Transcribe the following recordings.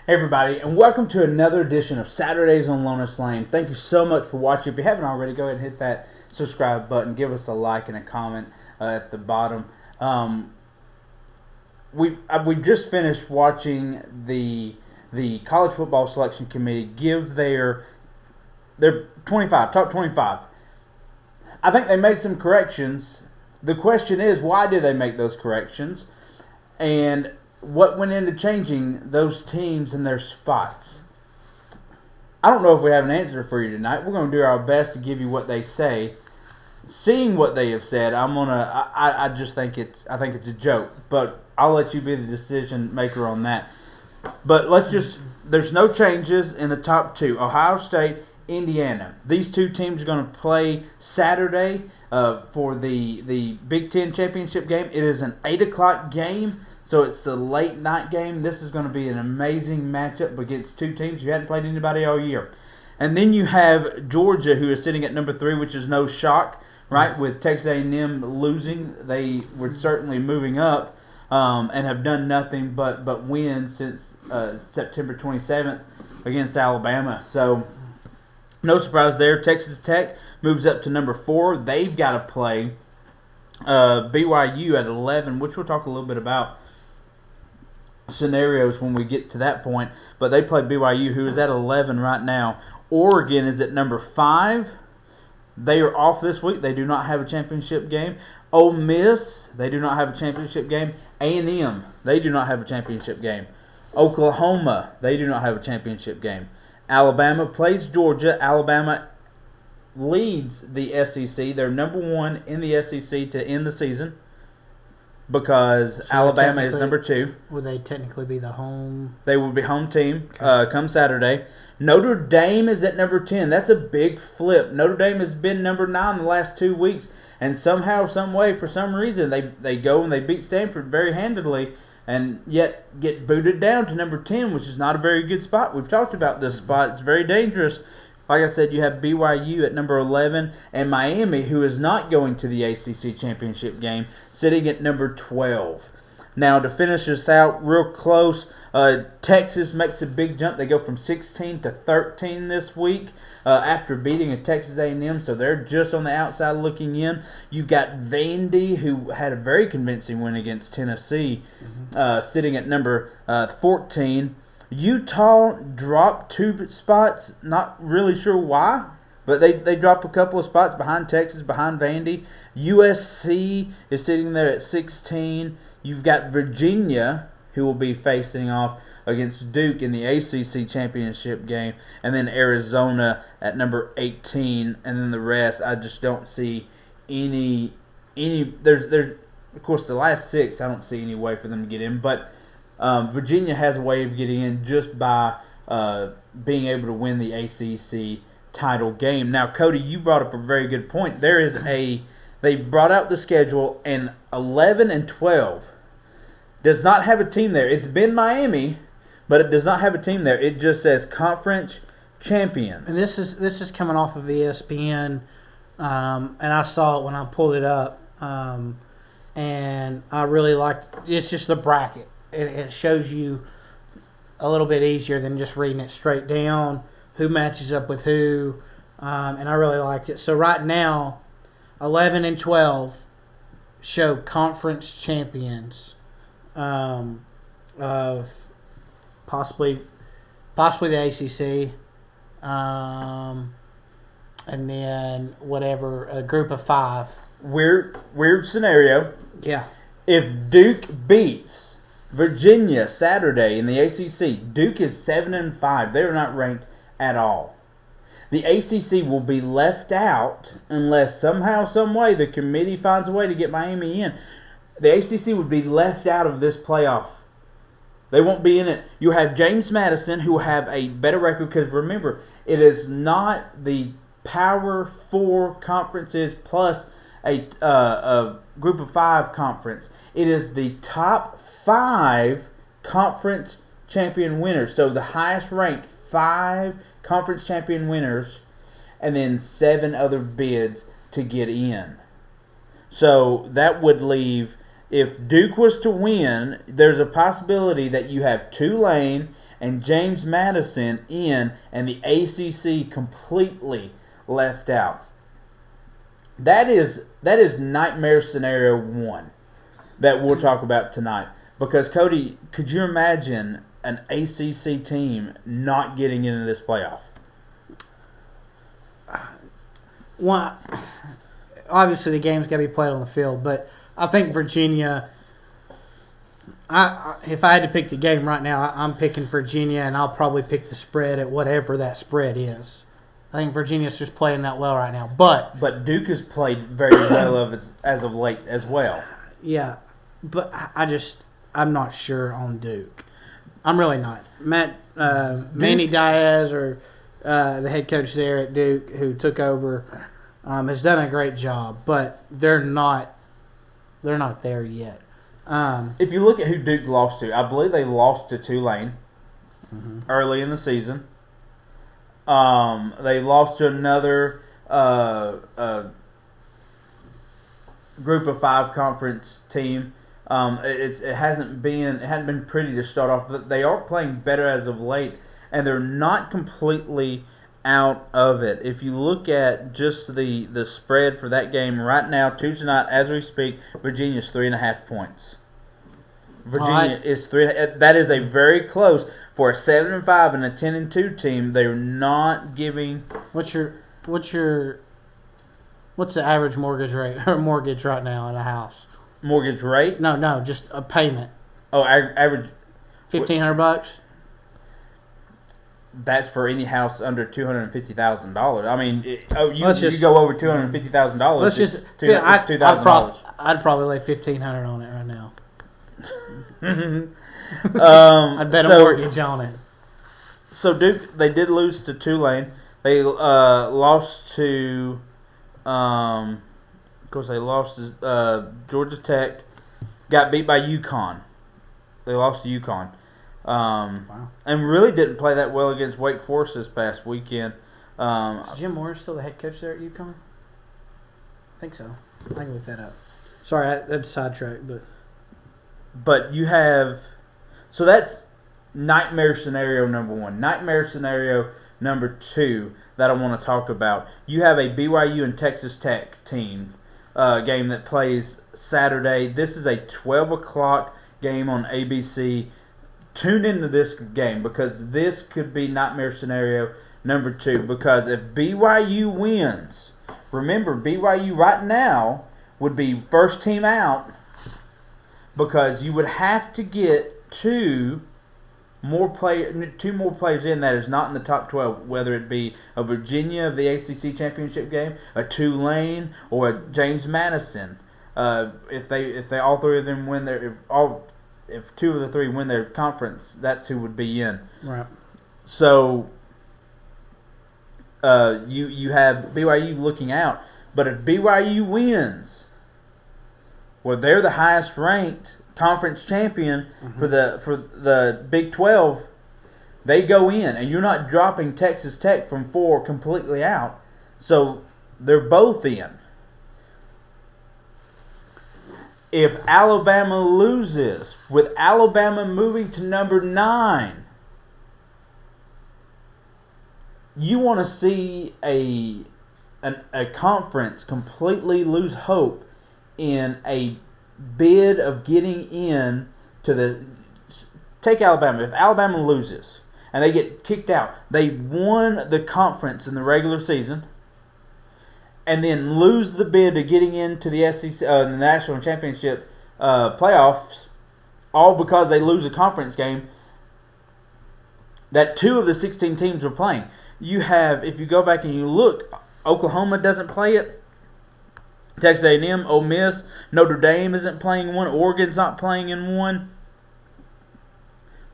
Hey everybody, and welcome to another edition of Saturdays on Loner's Lane. Thank you so much for watching. If you haven't already, go ahead and hit that subscribe button. Give us a like and a comment at the bottom. We just finished watching the College Football Selection Committee give their top 25. I think they made some corrections. The question is, why did they make those corrections? And what went into changing those teams and their spots? I don't know if we have an answer for you tonight. We're going to do our best to give you what they say. Seeing what they have said, I just think it's a joke. But I'll let you be the decision maker on that. But there's no changes in the top two. Ohio State, Indiana. These two teams are going to play Saturday for the Big Ten championship game. It is an 8 o'clock game. So it's the late night game. This is going to be an amazing matchup against two teams who hadn't played anybody all year. And then you have Georgia, who is sitting at number 3, which is no shock, right? With Texas A&M losing, they were certainly moving up and have done nothing but win since September 27th against Alabama. So no surprise there. Texas Tech moves up to number 4. They've got to play BYU at 11, which we'll talk a little bit about scenarios when we get to that point, but they play BYU, who is at 11 right now. Oregon is at number 5. They are off this week. They do not have a championship game. Ole Miss, they do not have a championship game. A&M, they do not have a championship game. Oklahoma, they do not have a championship game. Alabama plays Georgia. Alabama leads the SEC. They're number 1 in the SEC to end the season, because Alabama is number 2. Would they technically be the home? They will be home team come Saturday. Notre Dame is at number 10. That's a big flip. Notre Dame has been number 9 the last 2 weeks, and somehow, some way, for some reason, they go and they beat Stanford very handedly, and yet get booted down to number 10, which is not a very good spot. We've talked about this spot. It's very dangerous. Like I said, you have BYU at number 11 and Miami, who is not going to the ACC championship game, sitting at number 12. Now, to finish this out real close, Texas makes a big jump. They go from 16 to 13 this week after beating a Texas A&M, so they're just on the outside looking in. You've got Vandy, who had a very convincing win against Tennessee, sitting at number 14. Utah dropped 2 spots, not really sure why, but they dropped a couple of spots behind Texas, behind Vandy. USC is sitting there at 16. You've got Virginia, who will be facing off against Duke in the ACC championship game, and then Arizona at number 18, and then the rest. I just don't see any. There's of course the last 6. I don't see any way for them to get in, but Virginia has a way of getting in just by being able to win the ACC title game. Now, Cody, you brought up a very good point. They brought out the schedule, and 11 and 12 does not have a team there. It's been Miami, but it does not have a team there. It just says conference champions. And this is coming off of ESPN, and I saw it when I pulled it up, and I really liked. It's just the bracket. It shows you a little bit easier than just reading it straight down, who matches up with who, and I really liked it. So right now, 11 and 12 show conference champions of possibly the ACC, and then whatever, a group of 5. Weird scenario. Yeah. If Duke beats Virginia Saturday in the ACC, Duke is 7 and 5. They are not ranked at all. The ACC will be left out unless somehow, some way, the committee finds a way to get Miami in. The ACC would be left out of this playoff. They won't be in it. You have James Madison, who will have a better record, because remember, it is not the Power 4 conferences plus a group of 5 conference. It is the top 5 conference champion winners. So the highest ranked 5 conference champion winners, and then 7 other bids to get in. So that would leave, if Duke was to win, there's a possibility that you have Tulane and James Madison in, and the ACC completely left out. That is nightmare scenario one that we'll talk about tonight. Because, Cody, could you imagine an ACC team not getting into this playoff? Well, obviously the game's got to be played on the field, but I think Virginia. If I had to pick the game right now, I'm picking Virginia, and I'll probably pick the spread at whatever that spread is. I think Virginia's just playing that well right now, but Duke has played very well as of late as well. Yeah, but I'm not sure on Duke. I'm really not. Manny Diaz, or the head coach there at Duke, who took over, has done a great job, but they're not there yet. If you look at who Duke lost to, I believe they lost to Tulane early in the season. They lost to another group of 5 conference team. It hadn't been pretty to start off. They are playing better as of late, and they're not completely out of it. If you look at just the spread for that game right now, Tuesday night as we speak, Virginia's 3.5 points. Virginia is 3. That is a very close for a 7-5 and a 10-2 team. They're not giving. What's the average mortgage rate or mortgage right now in a house? Mortgage rate? No, just a payment. Oh, average. $1,500. That's for any house under $250,000. I mean, you go over $250,000. Let's just. It's $2,000. I'd probably lay $1,500 on it right now. I'd bet a mortgage on it. So Duke, they did lose to Tulane. They lost to, of course, they lost to Georgia Tech. Got beat by UConn. They lost to UConn. Wow. And really didn't play that well against Wake Forest this past weekend. Is Jim Moore still the head coach there at UConn? I think so. I can look that up. Sorry, that's sidetracked, But you have, so that's nightmare scenario number 1. Nightmare scenario number 2 that I want to talk about. You have a BYU and Texas Tech team game that plays Saturday. This is a 12 o'clock game on ABC. Tune into this game because this could be nightmare scenario number 2. Because if BYU wins, remember BYU right now would be first team out. Because you would have to get two more players in that is not in the top 12, whether it be a Virginia of the ACC championship game, a Tulane, or a James Madison. If they all three of them win if 2 of the 3 win their conference, that's who would be in. Right. So you have BYU looking out, but if BYU wins. Well, they're the highest ranked conference champion for the Big 12. They go in, and you're not dropping Texas Tech from 4 completely out. So they're both in. If Alabama loses, with Alabama moving to number 9, you want to see a conference completely lose hope in a bid of getting in to the. Take Alabama. If Alabama loses and they get kicked out, they won the conference in the regular season, and then lose the bid to getting into the SEC, the national championship playoffs, all because they lose a conference game that 2 of the 16 teams were playing. You have, if you go back and you look, Oklahoma doesn't play it. Texas A&M, Ole Miss, Notre Dame isn't playing one. Oregon's not playing in one.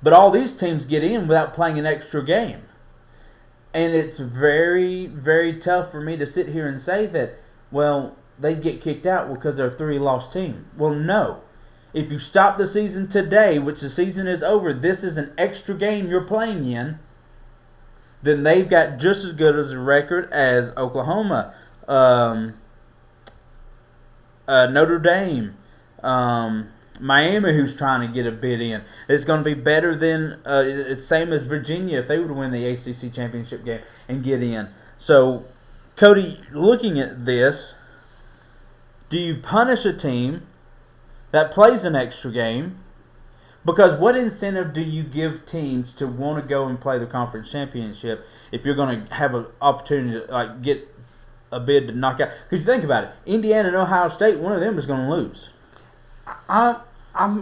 But all these teams get in without playing an extra game. And it's very, very tough for me to sit here and say that, well, they get kicked out because they're a 3-loss team. Well, no. If you stop the season today, which the season is over, this is an extra game you're playing in, then they've got just as good as a record as Oklahoma, Notre Dame, Miami, who's trying to get a bid in. It's going to be better than it's same as Virginia if they would win the ACC championship game and get in. So, Cody, looking at this, do you punish a team that plays an extra game? Because what incentive do you give teams to want to go and play the conference championship if you're going to have an opportunity to get a bid to knock out? Because you think about it, Indiana and Ohio State, one of them is going to lose. I'm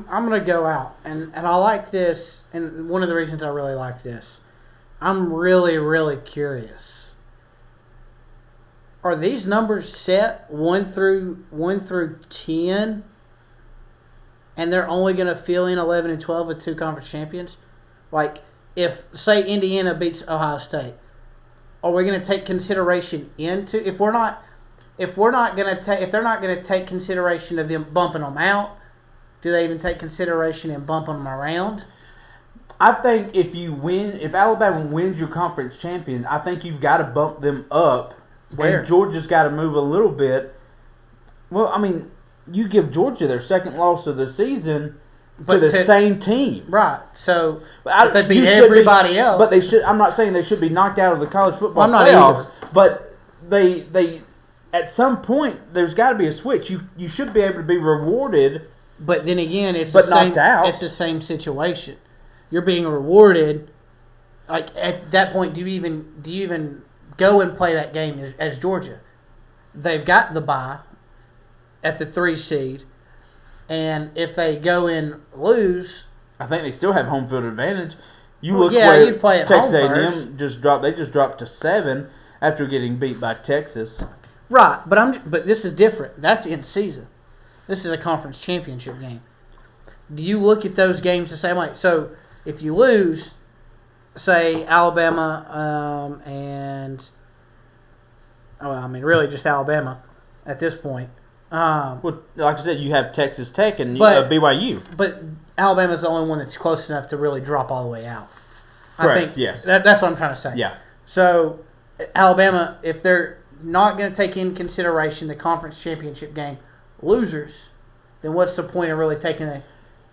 going to go out, and I like this, and one of the reasons I really like this, I'm really, really curious. Are these numbers set 1 through 10, and they're only going to fill in 11 and 12 with 2 conference champions? Like, if, say, Indiana beats Ohio State, are we going to take consideration into, if they're not going to take consideration of them bumping them out, do they even take consideration in bumping them around? I think if Alabama wins your conference champion, I think you've got to bump them up. Where? And Georgia's got to move a little bit. Well, I mean, you give Georgia their second loss of the season to the same team. Right. So they beat everybody else. But they should. I'm not saying they should be knocked out of the college football playoffs. But they at some point there's got to be a switch. You should be able to be rewarded. But then again, it's knocked out. It's the same situation. You're being rewarded. Like at that point, do you even go and play that game as Georgia? They've got the bye at the 3 seed, and if they go and lose, I think they still have home field advantage. You'd play at Texas home A&M first. just dropped. They just dropped to 7 after getting beat by Texas. Right, but this is different. That's in season. This is a conference championship game. Do you look at those games the same way? So if you lose, say Alabama really just Alabama at this point. Well, like I said, you have Texas Tech and BYU. But Alabama's the only one that's close enough to really drop all the way out. Correct, I think yes. That's what I'm trying to say. Yeah. So Alabama, if they're not going to take into consideration the conference championship game losers, then what's the point of really taking the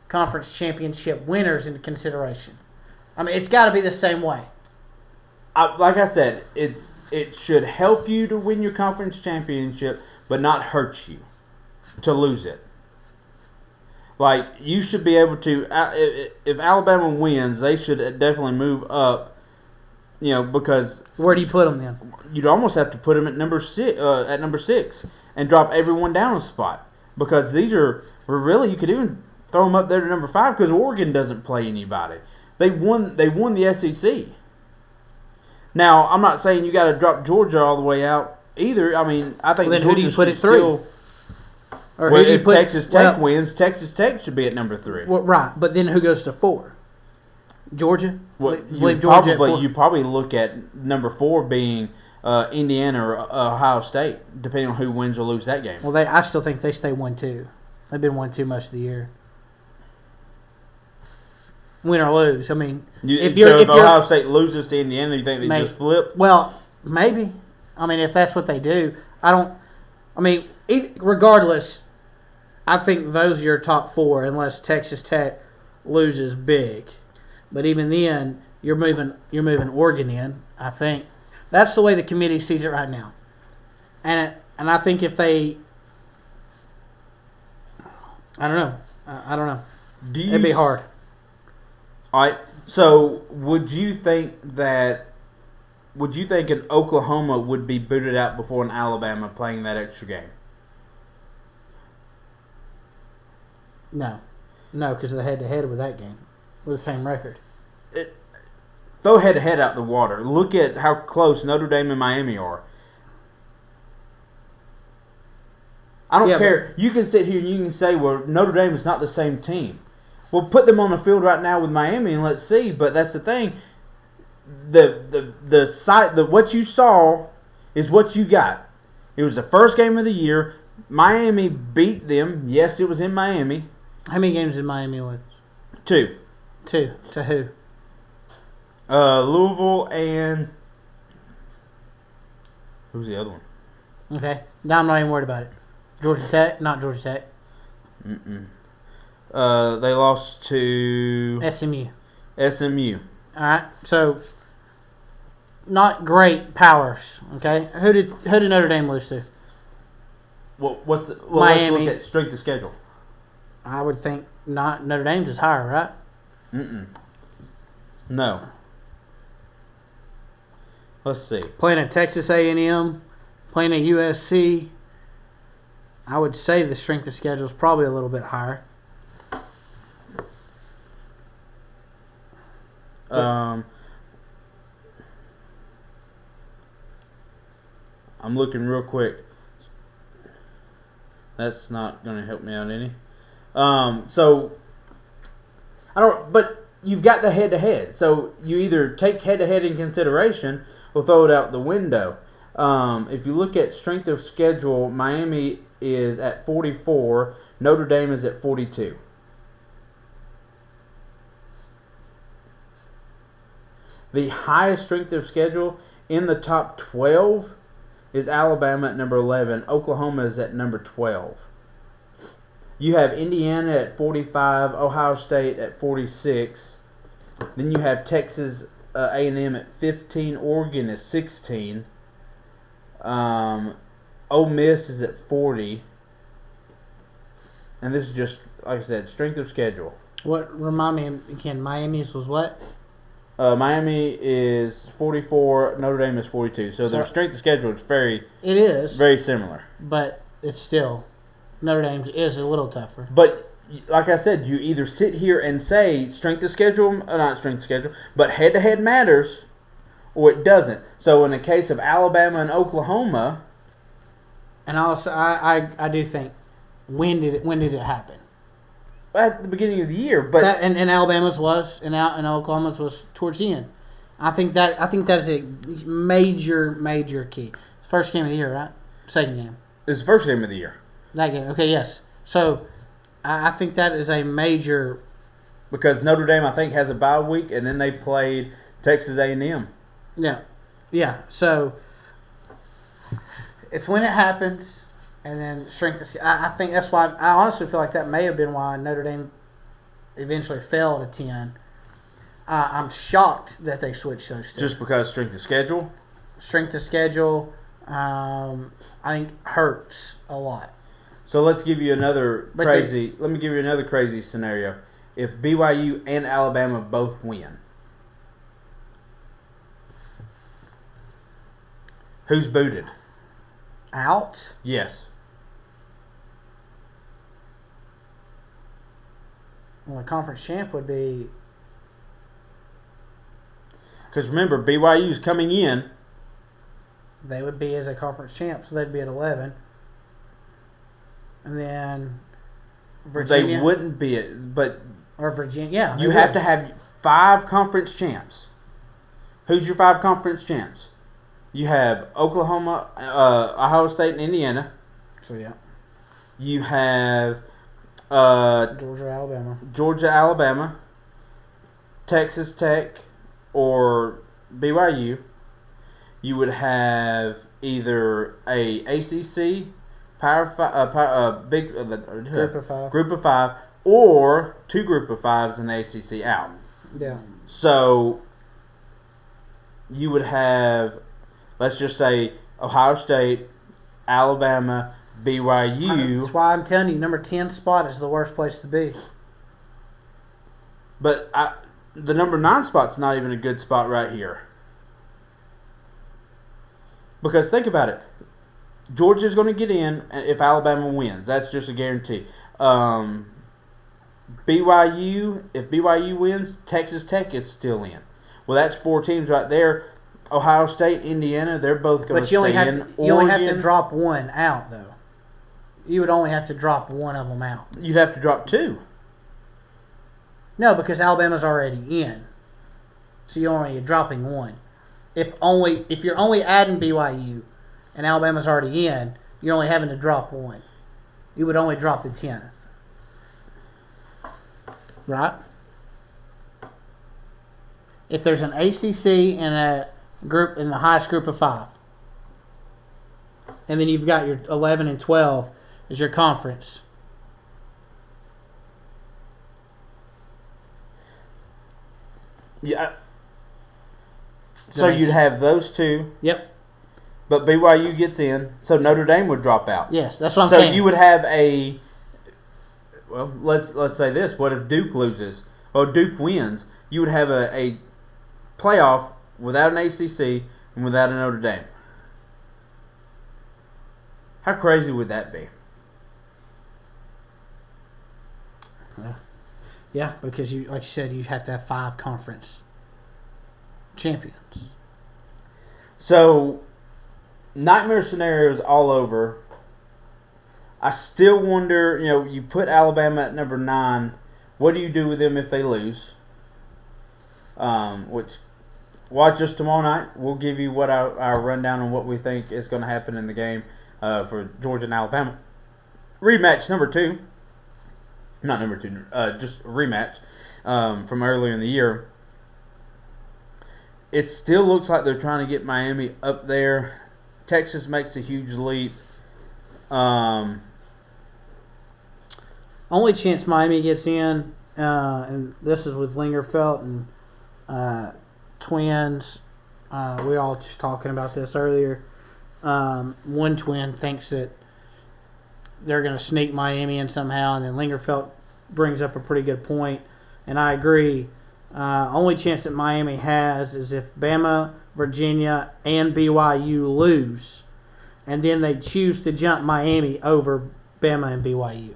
conference championship winners into consideration? I mean, it's got to be the same way. Like I said, it should help you to win your conference championship, but not hurt you to lose it. Like, you should be able to, if Alabama wins, they should definitely move up, because... Where do you put them then? You'd almost have to put them at number 6 and drop everyone down a spot. Because these are really, you could even throw them up there to number 5 because Oregon doesn't play anybody. They won the SEC. Now, I'm not saying you got to drop Georgia all the way out either. I mean, I think then Georgia who do you put at 3? Still, or who do you if put, Texas Tech wins, Texas Tech should be at number 3. Well, right, but then who goes to 4? Georgia? Well, you probably look at number 4 being Indiana or Ohio State, depending on who wins or loses that game. Well, I still think they stay 1-2. They've been 1-2 most of the year. Win or lose. I mean, if Ohio State loses to Indiana, you think they just flip? Well, maybe. I mean, if that's what they do, regardless, I think those are your top 4 unless Texas Tech loses big. But even then, you're moving Oregon in. I think that's the way the committee sees it right now. And I think if they, I don't know. It'd be hard. All right. So, would you think an Oklahoma would be booted out before an Alabama playing that extra game? No, because of the head-to-head with that game, with the same record. Throw head-to-head out the water. Look at how close Notre Dame and Miami are. I don't care. You can sit here and you can say, well, Notre Dame is not the same team. Well, put them on the field right now with Miami and let's see. But that's the thing. What you saw is what you got. It was the first game of the year. Miami beat them. Yes, it was in Miami. How many games did Miami lose? 2. 2. To who? Louisville and who's the other one? Okay. Now I'm not even worried about it. Georgia Tech? Not Georgia Tech. They lost to SMU. SMU. All right, so not great powers. Okay, who did Notre Dame lose to? Let's Miami. look at strength of schedule. I would think not. Notre Dame's is higher, right? No. Let's see. Playing at Texas A&M, playing at USC. I would say the strength of schedule is probably a little bit higher. I'm looking real quick. That's not going to help me out any. So I don't. But you've got the head-to-head. So you either take head-to-head in consideration or throw it out the window. If you look at strength of schedule, Miami is at 44. Notre Dame is at 42. The highest strength of schedule in the top 12 is Alabama at number 11. Oklahoma is at number 12. You have Indiana at 45, Ohio State at 46. Then you have Texas A&M at 15, Oregon at 16. Ole Miss is at 40. And this is just, like I said, strength of schedule. What, remind me again, Miami's was what? Miami is 44, Notre Dame is 42. So their strength of schedule is very similar. But it's still, Notre Dame's is a little tougher. But like I said, you either sit here and say strength of schedule, not strength of schedule, but head-to-head matters, or it doesn't. So in the case of Alabama and Oklahoma, and also I do think when did it happen? At the beginning of the year, but and Alabama's was and Oklahoma's was towards the end. I think that is a major key. First game of the year, right? Second game. It's the first game of the year. That game, okay, yes. So I think that is a major, because Notre Dame I think has a bye week, and then they played Texas A&M. Yeah. So it's when it happens. And then strength of I think that's why I honestly feel like that may have been why Notre Dame eventually fell to 10. I'm shocked that they switched those two. Just because strength of schedule? Strength of schedule, I think hurts a lot. So let's give you another Let me give you another crazy scenario. If BYU and Alabama both win, who's booted? Out? Yes. Well, the conference champ would be. Because remember, BYU's coming in. They would be as a conference champ, so they'd be at 11. And then Virginia. They wouldn't be it, but. Or Virginia, yeah. You have to have 5 conference champs. Who's your 5 conference champs? You have Oklahoma, Ohio State, and Indiana. So, yeah. You have Georgia, Alabama, Texas Tech, or BYU. You would have either a ACC group of 5, or 2 group of 5s and the ACC out. Yeah. So you would have, let's just say, Ohio State, Alabama, BYU. That's why I'm telling you, number 10 spot is the worst place to be. But the number 9 spot's not even a good spot right here. Because think about it. Georgia's going to get in if Alabama wins. That's just a guarantee. BYU, if BYU wins, Texas Tech is still in. Well, that's 4 teams right there. Ohio State, Indiana, they're both going to stay in. You only have to drop one out, though. You would only have to drop one of them out. You'd have to drop 2. No, because Alabama's already in. So you're only dropping 1. If you're only adding BYU and Alabama's already in, you're only having to drop 1. You would only drop the 10th. Right? If there's an ACC and a group in the highest group of 5, and then you've got your 11 and 12 as your conference, Yeah. Does So that make you'd sense? have those two, Yep. but BYU gets in, so Notre Dame would drop out. Yes, that's what I'm So saying. you would have a. Well, let's say this: what if Duke loses or Duke wins? You would have a playoff without an ACC and without a Notre Dame. How crazy would that be? Yeah, because you, like you said, you have to have 5 conference champions. So, nightmare scenarios all over. I still wonder, you put Alabama at number 9. What do you do with them if they lose? Which, watch us tomorrow night. We'll give you what our rundown on what we think is going to happen in the game for Georgia and Alabama. Rematch number 2. Not number 2, just a rematch from earlier in the year. It still looks like they're trying to get Miami up there. Texas makes a huge leap. Only chance Miami gets in, and this is with Lingerfeld and Twins. We all just talking about this earlier. One twin thinks that they're going to sneak Miami in somehow, and then Lingerfeld brings up a pretty good point, and I agree. Only chance that Miami has is if Bama, Virginia, and BYU lose, and then they choose to jump Miami over Bama and BYU.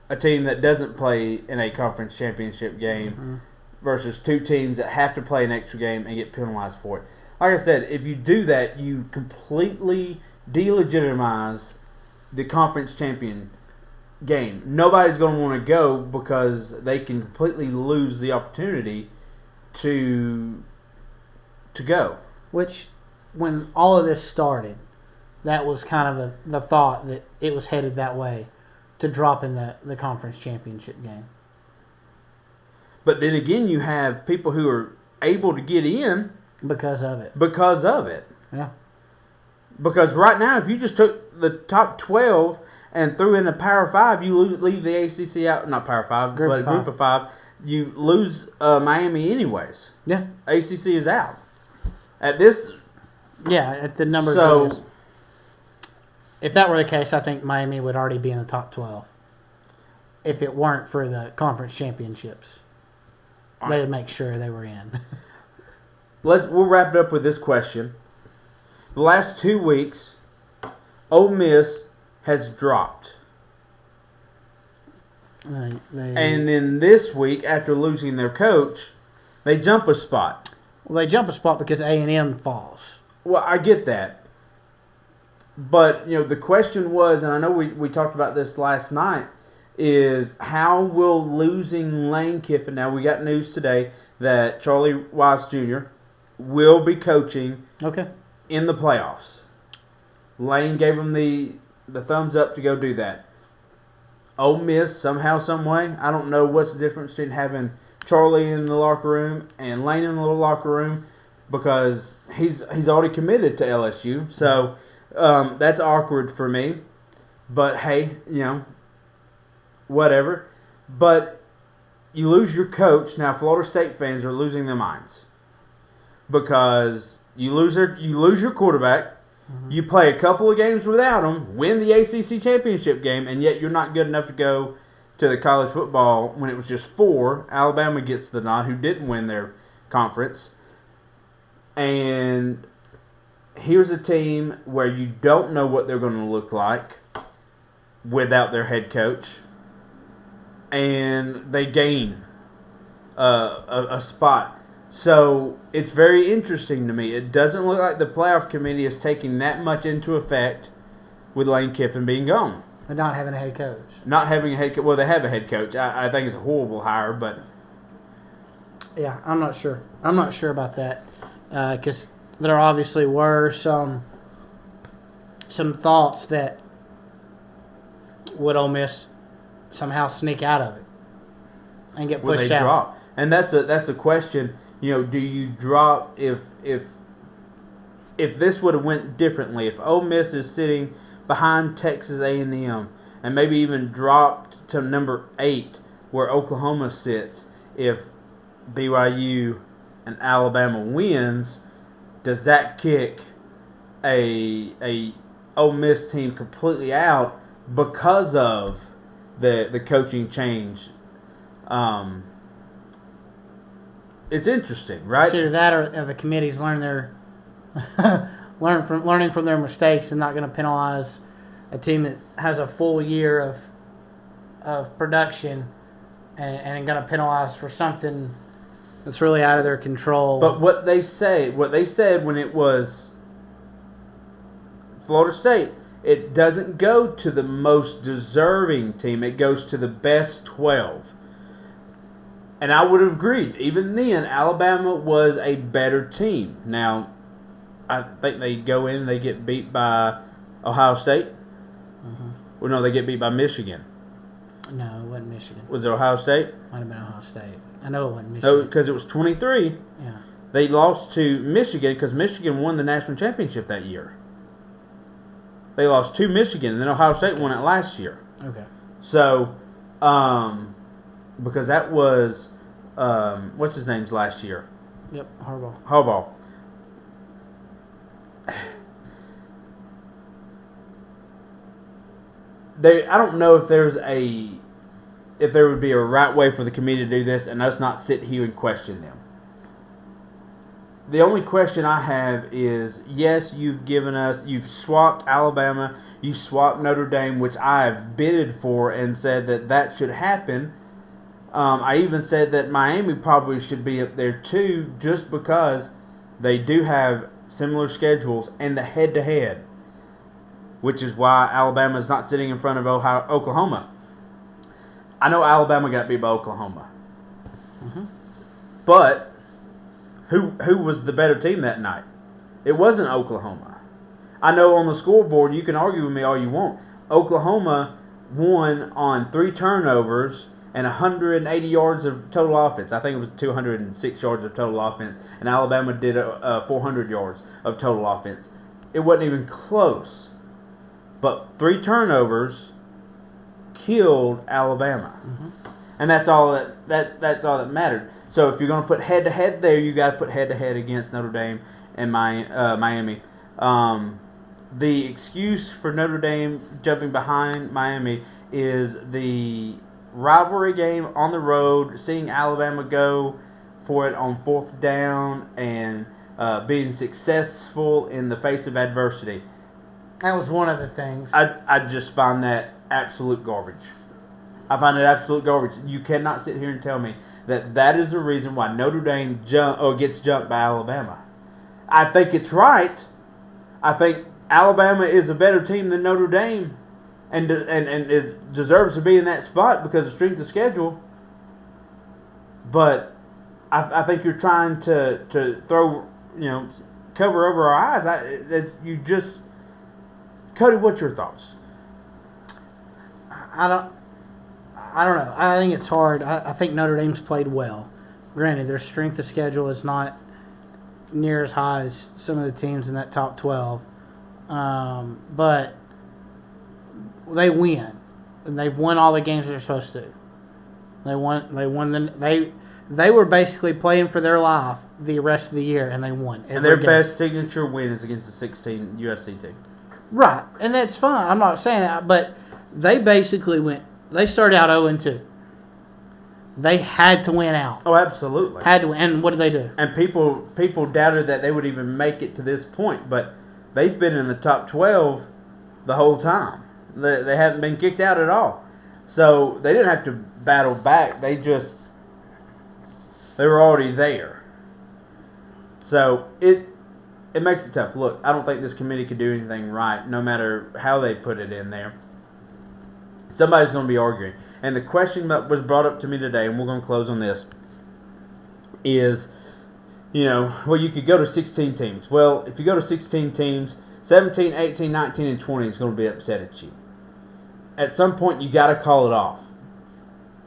A team that doesn't play in a conference championship game versus 2 teams that have to play an extra game and get penalized for it. Like I said, if you do that, you completely delegitimize the conference champion game. Nobody's going to want to go because they can completely lose the opportunity to go. Which, when all of this started, that was kind of the thought that it was headed that way, to drop in the conference championship game. But then again, you have people who are able to get in Because of it. Yeah. Because right now, if you just took the top 12 and threw in a Power 5, you leave the ACC out. Not Power 5, but Group of 5. You lose Miami anyways. Yeah. ACC is out. At this... Yeah, at the numbers. So... If that were the case, I think Miami would already be in the top 12. If it weren't for the conference championships, they would make sure they were in. We'll wrap it up with this question. The last 2 weeks, Ole Miss has dropped. And then this week, after losing their coach, they jump a spot. Well, they jump a spot because A&M falls. Well, I get that. But, the question was, and I know we talked about this last night, is how will losing Lane Kiffin... Now, we got news today that Charlie Weiss Jr. will be coaching in the playoffs. Lane gave him the thumbs up to go do that. Ole Miss, somehow, some way, I don't know what's the difference between having Charlie in the locker room and Lane in the locker room, because he's already committed to LSU. So... that's awkward for me, but hey, whatever. But you lose your coach. Now, Florida State fans are losing their minds because you lose your quarterback. Mm-hmm. You play a couple of games without him, win the ACC championship game, and yet you're not good enough to go to the college football when it was just 4. Alabama gets the nod, who didn't win their conference, and here's a team where you don't know what they're going to look like without their head coach, and they gain a spot. So it's very interesting to me. It doesn't look like the playoff committee is taking that much into effect with Lane Kiffin being gone. But not having a head coach. Not having a head coach. Well, they have a head coach. I think it's a horrible hire, but... Yeah, I'm not sure. I'm not sure about that because... There obviously were some thoughts that would Ole Miss somehow sneak out of it and get pushed out. Drop. And that's a question. Do you drop if this would have went differently? If Ole Miss is sitting behind Texas A&M and maybe even dropped to number 8 where Oklahoma sits, if BYU and Alabama wins, does that kick a Ole Miss team completely out because of the coaching change? It's interesting, right? It's either that or the committees learning from their mistakes and not going to penalize a team that has a full year of production and going to penalize for something that's really out of their control. But what they said when it was Florida State, it doesn't go to the most deserving team. It goes to the best 12. And I would have agreed. Even then, Alabama was a better team. Now, I think they go in and they get beat by Ohio State. Mm-hmm. Well, no, they get beat by Michigan. No, it wasn't Michigan. Was it Ohio State? Might have been Ohio State. I know it wasn't Michigan. No, because it was 23. Yeah. They lost to Michigan because Michigan won the national championship that year. They lost to Michigan, and then Ohio State won it last year. Okay. So, because that was, what's his name's last year? Yep, Harbaugh. I don't know if there would be a right way for the committee to do this and us not sit here and question them. The only question I have is, yes, you've swapped Alabama, you swapped Notre Dame, which I have bidded for and said that should happen. I even said that Miami probably should be up there too, just because they do have similar schedules and the head-to-head, which is why Alabama is not sitting in front of Oklahoma. I know Alabama got beat by Oklahoma. Mm-hmm. But who was the better team that night? It wasn't Oklahoma. I know on the scoreboard, you can argue with me all you want. Oklahoma won on 3 turnovers and 180 yards of total offense. I think it was 206 yards of total offense. And Alabama did 400 yards of total offense. It wasn't even close. But 3 turnovers killed Alabama. Mm-hmm. And that's all that's all that mattered. So if you're going to put head-to-head there, you got to put head-to-head against Notre Dame and Miami. The excuse for Notre Dame jumping behind Miami is the rivalry game on the road, seeing Alabama go for it on 4th down and being successful in the face of adversity. That was one of the things. I just find that absolute garbage. I find it absolute garbage. You cannot sit here and tell me that is the reason why Notre Dame gets jumped by Alabama. I think it's right. I think Alabama is a better team than Notre Dame, and deserves to be in that spot because of strength of schedule. But I think you're trying to throw cover over our eyes. You just, Cody, what's your thoughts? I don't know. I think it's hard. I think Notre Dame's played well. Granted, their strength of schedule is not near as high as some of the teams in that top 12. But they win. And they've won all the games they're supposed to. They were basically playing for their life the rest of the year, and they won. And their best signature win is against the 16 USC team. Right. And that's fine. I'm not saying that. But they basically went. They started out 0-2. They had to win out. Oh, absolutely. Had to win. And what did they do? And people doubted that they would even make it to this point, but they've been in the top 12 the whole time. They haven't been kicked out at all. So they didn't have to battle back. They were already there. So it makes it tough. Look, I don't think this committee could do anything right, no matter how they put it in there. Somebody's going to be arguing. And the question that was brought up to me today, and we're going to close on this, is, you could go to 16 teams. Well, if you go to 16 teams, 17, 18, 19, and 20 is going to be upset at you. At some point, you got to call it off.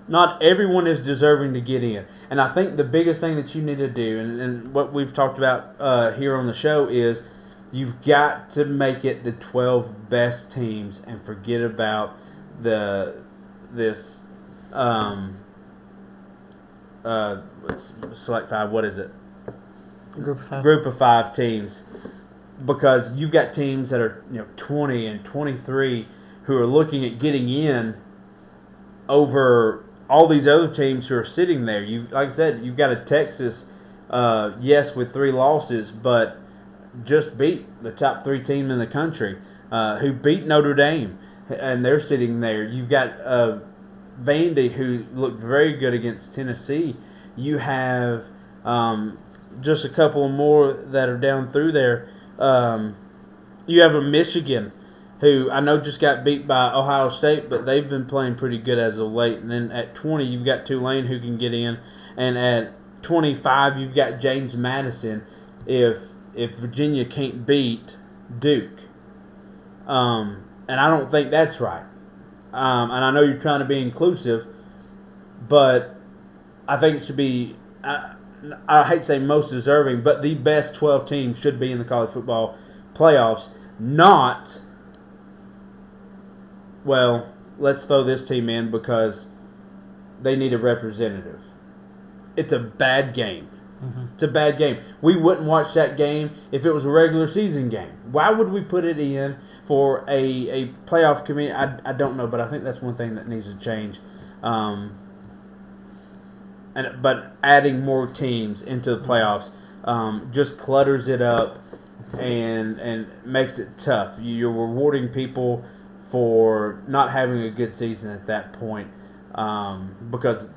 Not everyone is deserving to get in. And I think the biggest thing that you need to do, and what we've talked about here on the show, is you've got to make it the 12 best teams and forget about this select five. What is it? Group of 5. Group of 5 teams, because you've got teams that are 20 and 23 who are looking at getting in over all these other teams who are sitting there. You, like I said, you've got a Texas, yes, with 3 losses, but just beat the top 3 team in the country, who beat Notre Dame, and they're sitting there. You've got Vandy, who looked very good against Tennessee. You have just a couple more that are down through there. You have a Michigan, who I know just got beat by Ohio State, but they've been playing pretty good as of late. And then at 20, you've got Tulane, who can get in. And at 25, you've got James Madison if Virginia can't beat Duke. And I don't think that's right. And I know you're trying to be inclusive, but I think it should be, I hate to say most deserving, but the best 12 teams should be in the college football playoffs, not, well, let's throw this team in because they need a representative. It's a bad game. Mm-hmm. It's a bad game. We wouldn't watch that game if it was a regular season game. Why would we put it in for a playoff committee? I don't know, but I think that's one thing that needs to change. But adding more teams into the playoffs just clutters it up and makes it tough. You're rewarding people for not having a good season at that point, because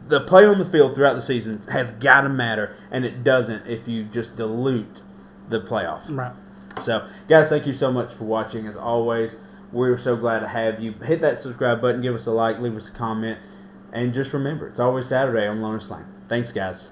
the play on the field throughout the season has got to matter, and it doesn't if you just dilute the playoff. Right. So, guys, thank you so much for watching. As always, we're so glad to have you. Hit that subscribe button, give us a like, leave us a comment, and just remember, it's always Saturday on Loner Slang. Thanks, guys.